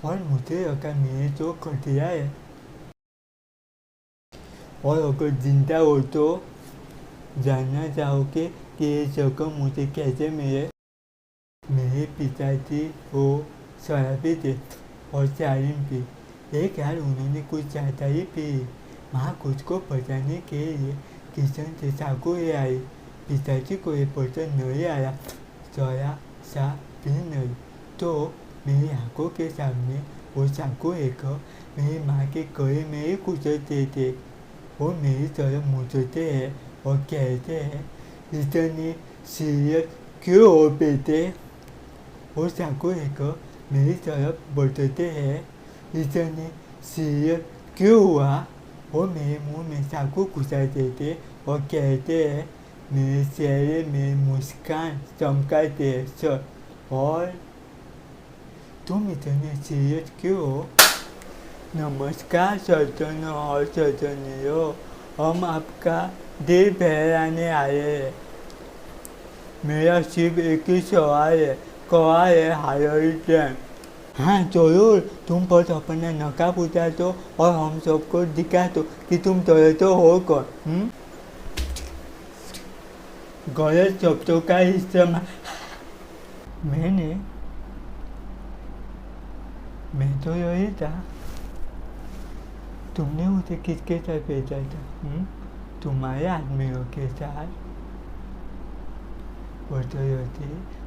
और मुझे लगा मेरे तो घटिया है, और अगर जिंदा हो तो जानना चाहोगे कि ये जगह मुझे कैसे मिले। मेरे पिताजी वो शराबी थे और जालिम भी। एक यार उन्होंने कुछ ज़्यादा ही पी। माँ खुद को बचाने के लिए किचन से चाकू ले आई। पिताजी को ये पसंद नहीं आया, जरा सा भी नहीं। तो मेरी आंखों के सामने वो चाकू लेकर मेरी माँ के गले में ही कुचलते थे। वो मेरी तरफ मुझते हैं और कहते हैं, इतनी सीरियस क्यों हो बेटे। वो चाकू लेकर मेरी तरफ बढ़ते हैं, इतनी सीरियस क्यों हुआ। वो मेरे मुंह में चाकू घुसा देते और कहते हैं, मेरे चेहरे में मुस्कान चमकाते हैं सर, और तुम इतने सीरियस क्यों हो। नमस्कार सज्जनों और सज्जनियों, हम आपका दिल बहलाने आए हैं। मेरा सिर्फ एक ही सवाल है, कहाँ है हायर टाइम। हाँ जरूर, तुम बस अपना नकाब उतार दो और हम सबको दिखा दो कि तुम तो हो कौन। गलत शब्दों का इस्तेमाल। मैं तो यही था। तुमने उसे किसके साथ भेजा था? तुम्हारे आदमियों के साथ। होते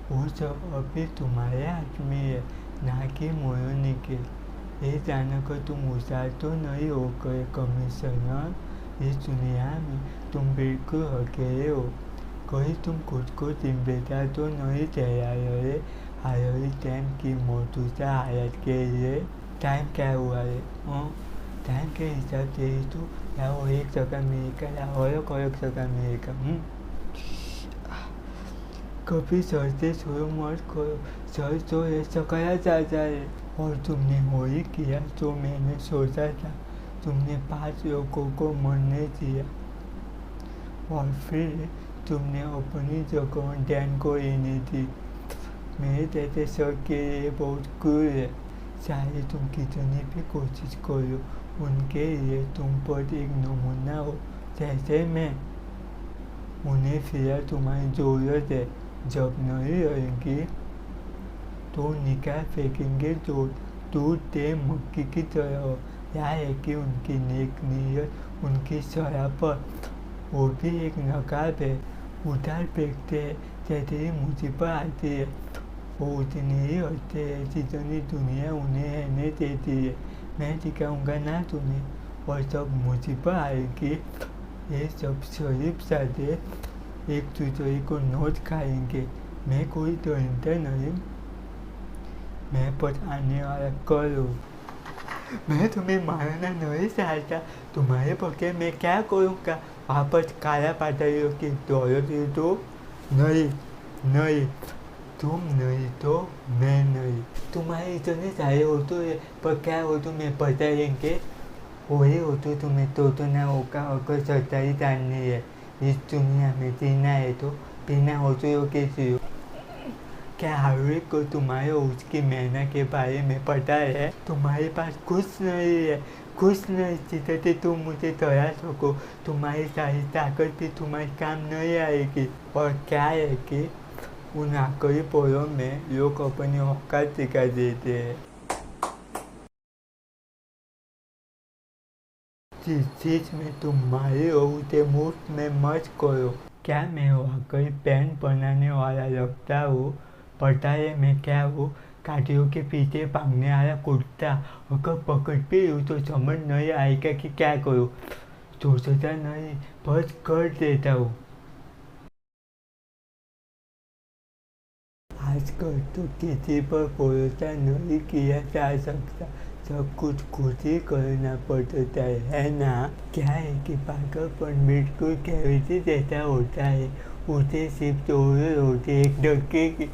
वो सब अभी तुम्हारे आदमी है, ना कि मोयोनी के। ये जानकर तुम होशियार तो नहीं हो गए कमिश्नर। इस दुनिया में तुम बिल्कुल अकेले हो। कहीं तुम खुद को जिम्मेदार तो नहीं ठहराए हायर टाइम की मौजूदा हालत के लिए। टाइम क्या हुआ है? टाइम के हिसाब से ही तो या वो एक जगह मिलेगा या अलग अलग जगह मिलेगा। कभी सर से शुरू मत करो, सर तो ऐसा कहा जाता है। और तुमने हो ही किया जो मैंने सोचा था। तुमने 5 लोगों को मरने दिया और फिर तुमने अपनी जगह डैन को लेने दी। मेरे जैसे सर के लिए बहुत क्रूर है। चाहे तुम कितनी भी कोशिश करो, उनके लिए तुम पर एक नमूना हो, जैसे मैं। उन्हें फिर तुम्हारी ज़रूरत है। जब नहीं रहेगी तो निकाल फेंकेंगे जो दूध दे मक्की की तरह। यह है कि उनकी नेक नीयत, उनकी शराफत, वो भी एक नकाब है। उधार फेंकते हैं जैसे ही मुसीबत आती है। वो उतने ही होते हैं जितनी दुनिया उन्हें रहने देती है। मैं दिखाऊंगा ना तुम्हें, और जब मुसीबत आएगी ये सब शरीफ सादे एक दूसरे को नोट खाएंगे। मैं कोई दरिंदा नहीं, मैं बताने वाला कल हूँ। मैं तुम्हें मारना नहीं चाहता। तुम्हारे बगैर मैं क्या करूँगा? वापस काला पादरियों की दौलत दो। नहीं नहीं, तुम नहीं तो मैं नहीं। तुम्हारे इतने सारे हो तो पर क्या हो तुम्हें बताएंगे। वही हो तो तुम्हें तो ना होगा अगर सच्चाई जाननी है। इस दुनिया में जीना है तो बिना होशों के जियो। क्या हार्वी को तुम्हारे उसकी मेहनत के बारे में पता है? तुम्हारे पास कुछ नहीं है, कुछ नहीं जिससे तुम मुझे डरा सको। तुम्हारी सारी ताकत भी तुम्हारे काम नहीं आएगी। और क्या है कि उन आखिरी पलों में लोग अपनी औकात दिखा देते हैं। जिस चीज़ में तुम मारे हो उसे मुफ्त में मत करो। क्या मैं वाकई पैंट बनाने वाला लगता हूँ? पता है मैं क्या हूँ? काटियों के पीछे भागने वाला कुत्ता। अगर पकड़ भी लूँ तो समझ नहीं आएगा कि क्या करूँ। सोचता नहीं, बस कर देता हूँ। आजकल तो किसी पर भरोसा नहीं किया जा सकता। सब कुछ खुद ही करना पड़ता है ना? क्या है कि पागलपन बिल्कुल कैविटी जैसा होता है। उसे सिर्फ जरूरत होती है एक धक्के की।